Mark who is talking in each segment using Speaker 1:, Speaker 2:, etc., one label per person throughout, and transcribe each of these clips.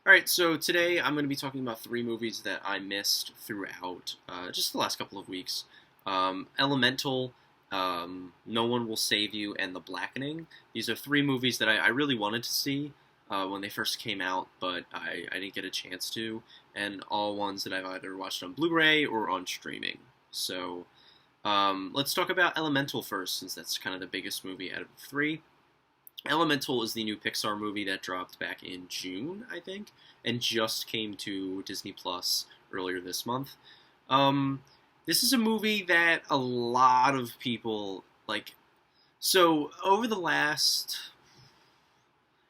Speaker 1: Alright, so today I'm going to be talking about three movies that I missed throughout just the last couple of weeks. Elemental, No One Will Save You, and The Blackening. These are three movies that I really wanted to see when they first came out, but I didn't get a chance to, and all ones that I've either watched on Blu-ray or on streaming. So let's talk about Elemental first, since that's kind of the biggest movie out of the three. Elemental is the new Pixar movie that dropped back in June, I think, and just came to Disney Plus earlier this month. Um, this is a movie that a lot of people like. So over the last,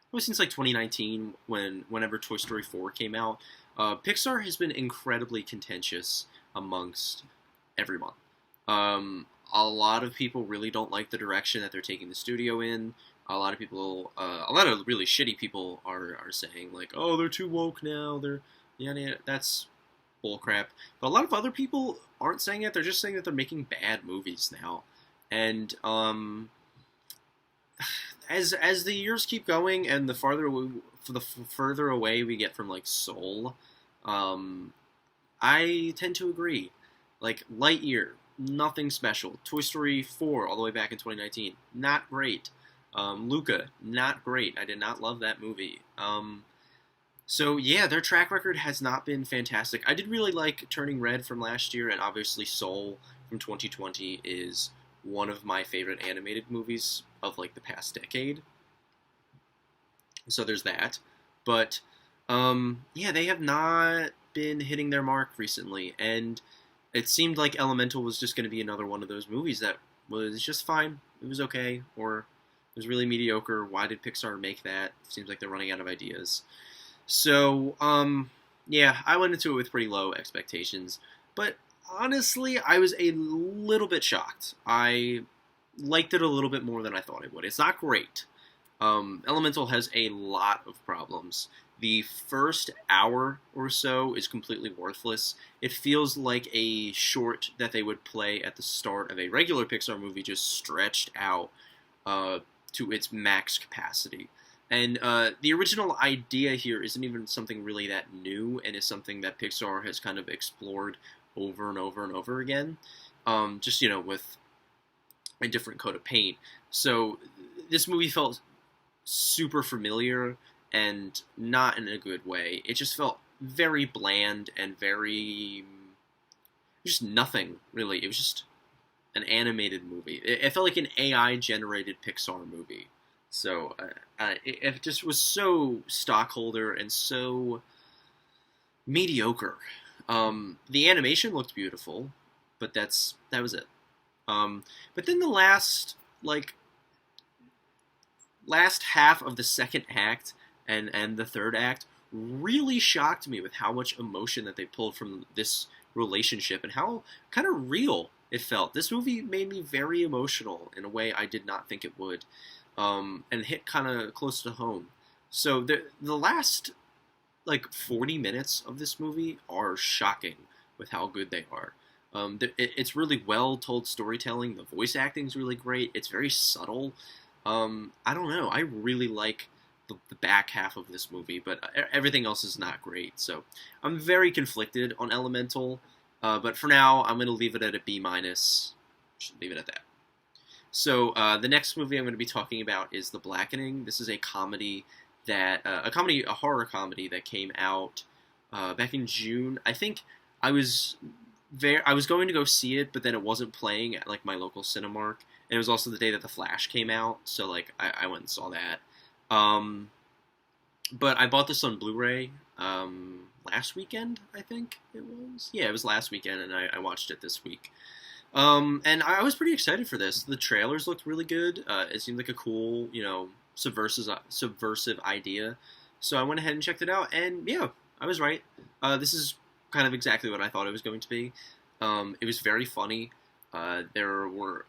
Speaker 1: well, since like 2019, whenever Toy Story 4 came out, Pixar has been incredibly contentious amongst everyone. A lot of people really don't like the direction that they're taking the studio in. A lot of people, a lot of really shitty people are saying like, oh, they're too woke now. Yeah, that's bullcrap. But a lot of other people aren't saying it. They're just saying that they're making bad movies now. And as the years keep going and the further away we get from like Soul, I tend to agree. Like Lightyear, nothing special. Toy Story 4, all the way back in 2019, not great. Luca, not great. I did not love that movie. So yeah, their track record has not been fantastic. I did really like Turning Red from last year, and obviously Soul from 2020 is one of my favorite animated movies of like the past decade. So there's that. But yeah, they have not been hitting their mark recently, and it seemed like Elemental was just going to be another one of those movies that was just fine. It was okay, or it was really mediocre. Why did Pixar make that? Seems like they're running out of ideas. So, yeah, I went into it with pretty low expectations, but honestly, I was a little bit shocked. I liked it a little bit more than I thought it would. It's not great. Elemental has a lot of problems. The first hour or so is completely worthless. It feels like a short that they would play at the start of a regular Pixar movie, just stretched out to its max capacity. And the original idea here isn't even something really that new, and is something that Pixar has kind of explored over and over and over again, just, with a different coat of paint. So this movie felt super familiar and not in a good way. It just felt very bland and very just nothing really. It was just an animated movie. It felt like an AI generated Pixar movie. So it just was so stockholder and so mediocre. The animation looked beautiful, but that was it. But then the last half of the second act and the third act really shocked me with how much emotion that they pulled from this relationship and how kind of real it felt. This movie made me very emotional in a way I did not think it would, and hit kind of close to home. So the last 40 minutes of this movie are shocking with how good they are. It's really well told storytelling. The voice acting is really great. It's very subtle. I don't know. I really like the back half of this movie, but everything else is not great. So I'm very conflicted on Elemental, but for now I'm going to leave it at a B minus. Should leave it at that. So the next movie I'm going to be talking about is The Blackening. This is a comedy a horror comedy that came out back in June. I think I was going to go see it, but then it wasn't playing at my local Cinemark, and it was also the day that The Flash came out, so I went and saw that. But I bought this on Blu-ray last weekend, I think it was. Yeah, it was last weekend, and I watched it this week. And I was pretty excited for this. The trailers looked really good. It seemed like a cool, subversive idea. So I went ahead and checked it out, and yeah, I was right. This is kind of exactly what I thought it was going to be. It was very funny. I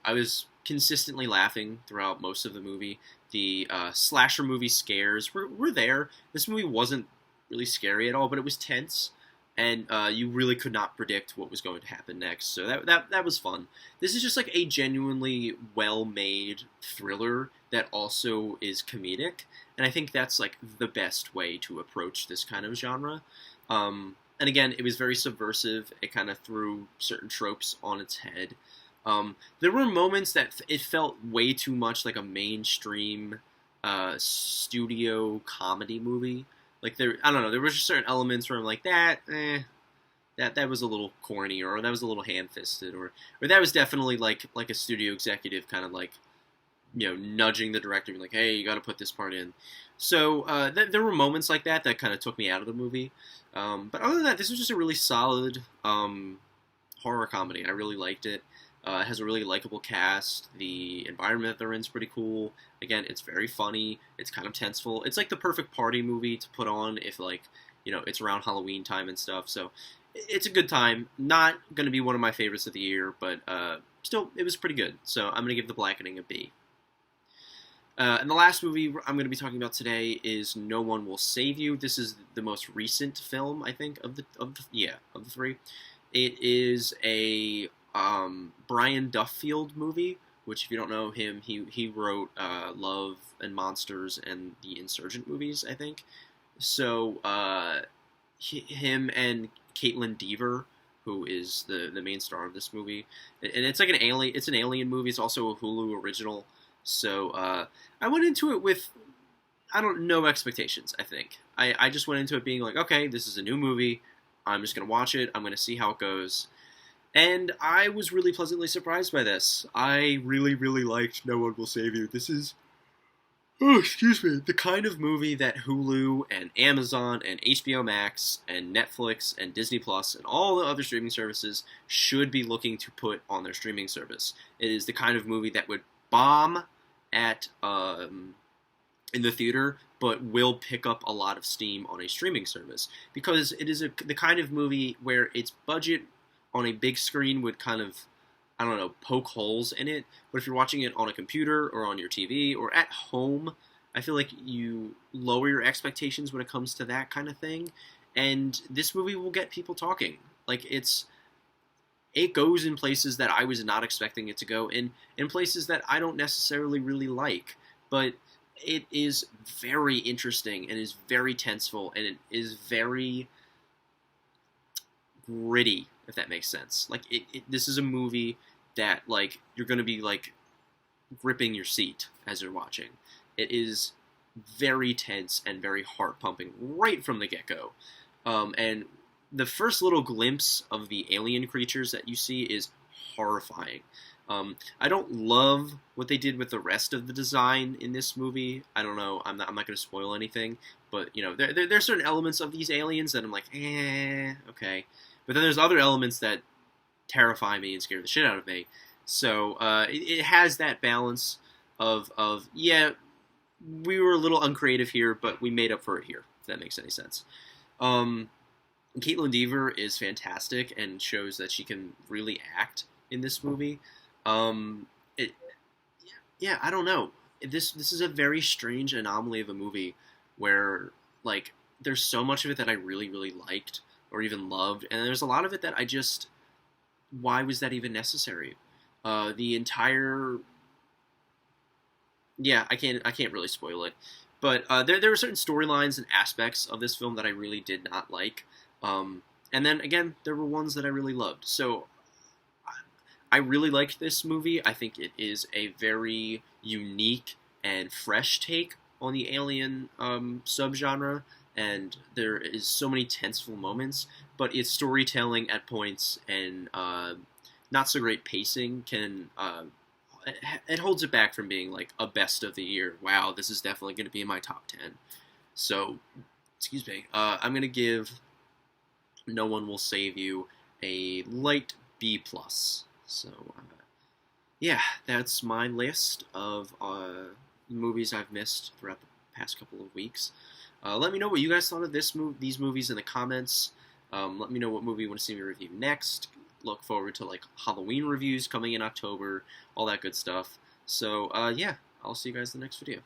Speaker 1: was consistently laughing throughout most of the movie. The slasher movie scares were there. This movie wasn't really scary at all, but it was tense. and you really could not predict what was going to happen next. So that was fun. This is just like a genuinely well-made thriller that also is comedic, and I think that's like the best way to approach this kind of genre. And again, it was very subversive. It kind of threw certain tropes on its head. There were moments that it felt way too much like a mainstream studio comedy movie. Like I don't know. There were just certain elements where I'm like, that was a little corny, or that was a little ham-fisted, or that was definitely like a studio executive kind of like, nudging the director, like, hey, you got to put this part in. So there were moments like that kind of took me out of the movie. But other than that, this was just a really solid horror comedy. I really liked it. It has a really likable cast. The environment that they're in is pretty cool. Again, it's very funny. It's kind of tenseful. It's like the perfect party movie to put on if, like, it's around Halloween time and stuff. So it's a good time. Not going to be one of my favorites of the year, but still, it was pretty good. So I'm going to give The Blackening a B. And the last movie I'm going to be talking about today is No One Will Save You. This is the most recent film, I think, of the three. It is a Brian Duffield movie, which, if you don't know him, he wrote Love and Monsters and the Insurgent movies, I think. So him and Caitlin Dever, who is the main star of this movie, and it's like an alien movie. It's also a Hulu original. So I went into it with no expectations. I think I just went into it being like, okay, this is a new movie. I'm just gonna watch it. I'm gonna see how it goes. And I was really pleasantly surprised by this. I really, really liked No One Will Save You. This is, the kind of movie that Hulu and Amazon and HBO Max and Netflix and Disney Plus and all the other streaming services should be looking to put on their streaming service. It is the kind of movie that would bomb at in the theater, but will pick up a lot of steam on a streaming service, because it is the kind of movie where its budget on a big screen would kind of, poke holes in it. But if you're watching it on a computer or on your TV or at home, I feel like you lower your expectations when it comes to that kind of thing. And this movie will get people talking. Like, it goes in places that I was not expecting it to go, in places that I don't necessarily really like. But it is very interesting and is very tenseful, and it is very gritty, if that makes sense. Like, this is a movie that, like, you're going to be, like, gripping your seat as you're watching. It is very tense and very heart-pumping right from the get-go. And the first little glimpse of the alien creatures that you see is horrifying. I don't love what they did with the rest of the design in this movie. I don't know. I'm not going to spoil anything. But, there's certain elements of these aliens that I'm like, okay. But then there's other elements that terrify me and scare the shit out of me. So it has that balance of we were a little uncreative here, but we made up for it here, if that makes any sense. Caitlin Dever is fantastic and shows that she can really act in this movie. I don't know. This is a very strange anomaly of a movie where, like, there's so much of it that I really, really liked or even loved, and there's a lot of it that why was that even necessary? The entire, I can't really spoil it, but there were certain storylines and aspects of this film that I really did not like, and then again, there were ones that I really loved. So I really liked this movie. I think it is a very unique and fresh take on the alien subgenre. And there is so many tenseful moments, but its storytelling at points and not so great pacing it holds it back from being like a best of the year. Wow, this is definitely going to be in my top 10. So, excuse me, I'm going to give No One Will Save You a light B+. So, that's my list of movies I've missed throughout the past couple of weeks. Let me know what you guys thought of these movies in the comments. Let me know what movie you want to see me review next. Look forward to, like, Halloween reviews coming in October, all that good stuff. So, I'll see you guys in the next video.